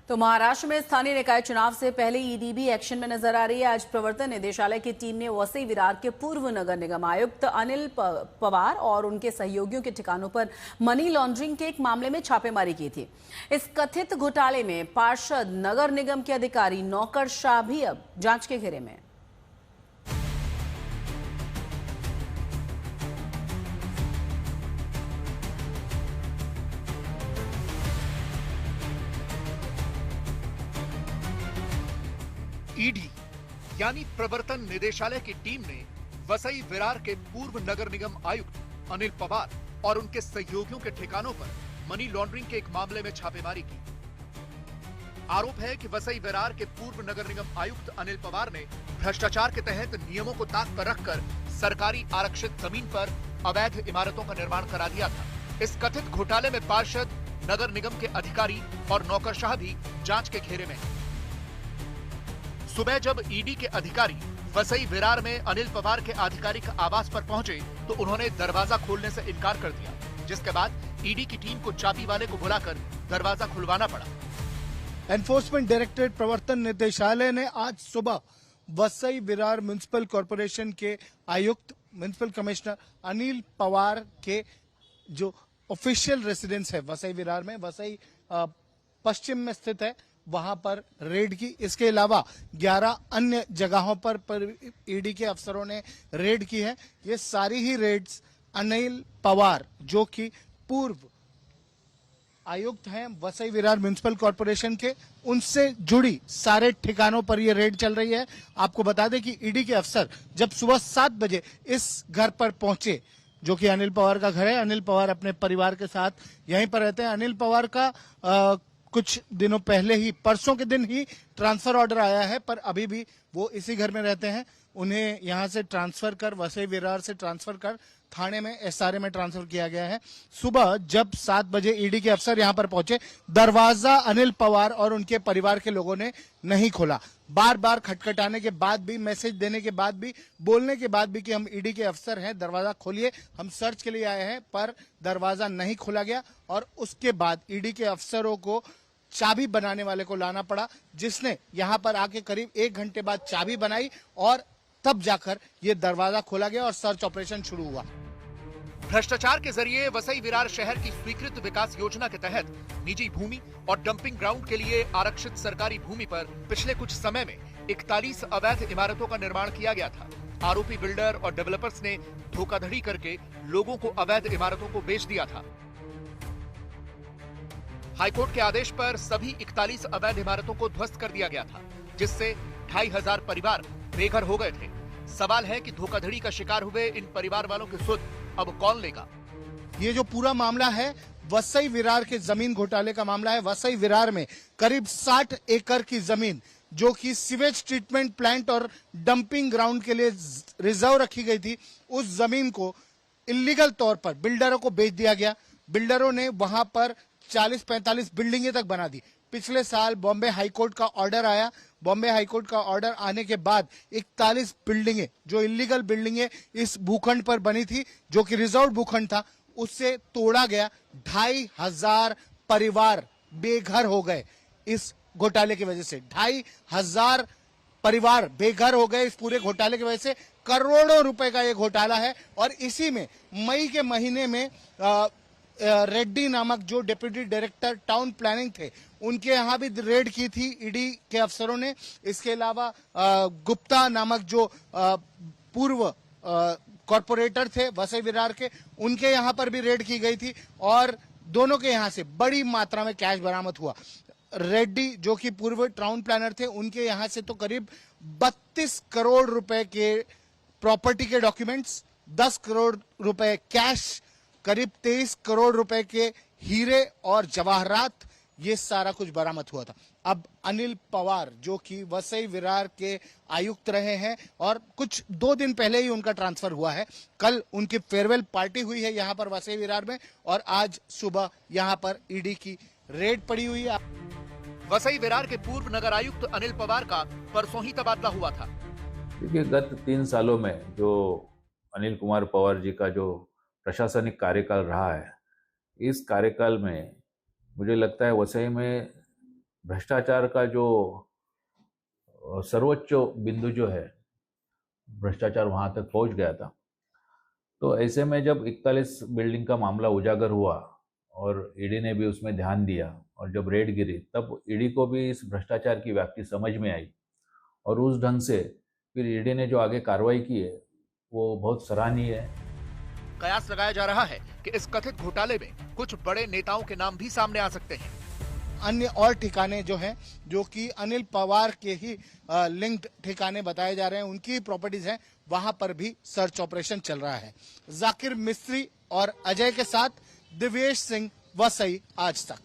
तो महाराष्ट्र में स्थानीय निकाय चुनाव से पहले ईडी भी एक्शन में नजर आ रही है। आज प्रवर्तन निदेशालय की टीम ने वसई विरार के पूर्व नगर निगम आयुक्त अनिल पवार और उनके सहयोगियों के ठिकानों पर मनी लॉन्ड्रिंग के एक मामले में छापेमारी की थी। इस कथित घोटाले में पार्षद, नगर निगम के अधिकारी, नौकरशाह भी अब जांच के घेरे में। ईडी यानी प्रवर्तन निदेशालय की टीम ने वसई विरार के पूर्व नगर निगम आयुक्त अनिल पवार और उनके सहयोगियों के ठिकानों पर मनी लॉन्ड्रिंग के एक मामले में छापेमारी की। आरोप है कि वसई विरार के पूर्व नगर निगम आयुक्त अनिल पवार ने भ्रष्टाचार के तहत नियमों को ताक पर रखकर सरकारी आरक्षित जमीन पर अवैध इमारतों का निर्माण करा दिया था। इस कथित घोटाले में पार्षद, नगर निगम के अधिकारी और नौकरशाह भी जांच के घेरे में हैं। सुबह जब ईडी के अधिकारी वसई विरार में अनिल पवार के आधिकारिक आवास पर पहुंचे तो उन्होंने दरवाजा खोलने से इनकार कर दिया, जिसके बाद ईडी की टीम को चाबी वाले को बुलाकर दरवाजा खुलवाना पड़ा। एनफोर्समेंट डायरेक्टरेट प्रवर्तन निदेशालय ने आज सुबह वसई विरार म्युनिसिपल कॉर्पोरेशन के आयुक्त, म्युनिसिपल कमिश्नर अनिल पवार के जो ऑफिशियल रेसिडेंस है वसई विरार में, वसई पश्चिम में स्थित है, वहां पर रेड की। इसके अलावा 11 अन्य जगहों पर ईडी के अफसरों ने रेड की है। ये सारी ही रेड्स अनिल पवार, जो कि पूर्व आयुक्त हैं वसई विरार म्युनिसिपल कॉर्पोरेशन के, उनसे जुड़ी सारे ठिकानों पर ये रेड चल रही है। आपको बता दें कि ईडी के अफसर जब सुबह 7 बजे इस घर पर पहुंचे, जो कि अनिल पवार का घर है, अनिल पवार अपने परिवार के साथ यहीं पर रहते हैं। अनिल पवार का कुछ दिनों पहले ही, परसों के दिन ही ट्रांसफर ऑर्डर आया है, पर अभी भी वो इसी घर में रहते हैं। उन्हें यहां से ट्रांसफर कर, वसई विरार से ट्रांसफर कर थाने में, एसआरए में ट्रांसफर किया गया है। सुबह जब 7 बजे ईडी के अफसर यहां पर पहुंचे, दरवाजा अनिल पवार और उनके परिवार के लोगों ने नहीं खोला। बार बार खटखटाने के बाद भी, मैसेज देने के बाद भी, बोलने के बाद भी कि हम ईडी के अफसर हैं, दरवाजा खोलिए, हम सर्च के लिए आए हैं, पर दरवाजा नहीं खोला गया। और उसके बाद ईडी के अफसरों को चाबी बनाने वाले को लाना पड़ा, जिसने यहां पर आके करीब 1 घंटे बाद चाबी बनाई और तब जाकर यह दरवाजा खोला गया और सर्च ऑपरेशन शुरू हुआ। भ्रष्टाचार के जरिए वसई विरार शहर की स्वीकृत विकास योजना के तहत निजी भूमि और डंपिंग ग्राउंड के लिए आरक्षित सरकारी भूमि पर पिछले कुछ समय में 41 अवैध इमारतों का निर्माण किया गया था। आरोपी बिल्डर और डेवलपर्स ने धोखाधड़ी करके लोगों को अवैध इमारतों को बेच दिया था। हाईकोर्ट के आदेश पर सभी 41 अवैध इमारतों को ध्वस्त कर दिया गया था, जिससे 2500 परिवार बेघर हो गए थे। सवाल है कि धोखाधड़ी का शिकार हुए इन परिवार वालों की सुध अब कौन लेगा? ये जो पूरा मामला है वसई विरार के जमीन घोटाले का मामला है। वसई विरार में करीब 60 एकड़ की जमीन, जो कि सीवेज ट्रीटमेंट प्लांट और डंपिंग ग्राउंड के लिए रिजर्व रखी गई थी, उस जमीन को इलीगल तौर पर बिल्डरों को बेच दिया गया। बिल्डरों ने वहां पर 40-45 बिल्डिंगें तक बना दी। पिछले साल बॉम्बे हाईकोर्ट का ऑर्डर आया। बॉम्बे हाईकोर्ट का ऑर्डर आने के बाद 41 बिल्डिंगें, जो इलीगल बिल्डिंगें इस भूखंड पर बनी थी, जो कि रिजर्व भूखंड था, उससे तोड़ा गया। 2500 परिवार बेघर हो गए इस घोटाले की वजह से। 2500 परिवार बेघर हो गए इस पूरे घोटाले की वजह से। करोड़ों रुपए का यह घोटाला है। और इसी में मई के महीने में रेड्डी नामक जो डिप्टी डायरेक्टर टाउन प्लानिंग थे, उनके यहां भी रेड की थी ईडी के अफसरों ने। इसके अलावा गुप्ता नामक जो पूर्व कॉर्पोरेटर थे वसई विरार के, उनके यहां पर भी रेड की गई थी और दोनों के यहां से बड़ी मात्रा में कैश बरामद हुआ। रेड्डी, जो कि पूर्व टाउन प्लानर थे, उनके यहां से तो करीब 32 करोड़ रुपए के प्रॉपर्टी के डॉक्यूमेंट्स, 10 करोड़ रुपए कैश, करीब 23 करोड़ रुपए के हीरे और जवाहरात, ये सारा कुछ बरामद हुआ था। अब अनिल पवार, जो कि वसई विरार के आयुक्त रहे हैं और कुछ 2 दिन पहले ही उनका ट्रांसफर हुआ है, कल उनकी फेयरवेल पार्टी हुई है यहां पर वसई विरार में, और आज सुबह यहां पर ईडी की रेड पड़ी हुई है। वसई विरार के पूर्व नगर आयुक्त अनिल पवार का परसों ही तबादला हुआ था। देखिए, गत 3 सालों में जो अनिल कुमार पवार जी का जो प्रशासनिक कार्यकाल रहा है, इस कार्यकाल में मुझे लगता है वसई में भ्रष्टाचार का जो सर्वोच्च बिंदु जो है, भ्रष्टाचार वहां तक पहुंच गया था। तो ऐसे में जब 41 बिल्डिंग का मामला उजागर हुआ और ईडी ने भी उसमें ध्यान दिया और जब रेड गिरी, तब ईडी को भी इस भ्रष्टाचार की व्याप्ति समझ में आई और उस ढंग से फिर ईडी ने जो आगे कार्रवाई की है वो बहुत सराहनीय है। कयास लगाया जा रहा है कि इस कथित घोटाले में कुछ बड़े नेताओं के नाम भी सामने आ सकते हैं। अन्य और ठिकाने जो हैं, जो कि अनिल पवार के ही लिंक्ड ठिकाने बताए जा रहे हैं, उनकी प्रॉपर्टीज हैं, वहां पर भी सर्च ऑपरेशन चल रहा है। जाकिर मिस्त्री और अजय के साथ दिव्येश सिंह, वसई आज तक।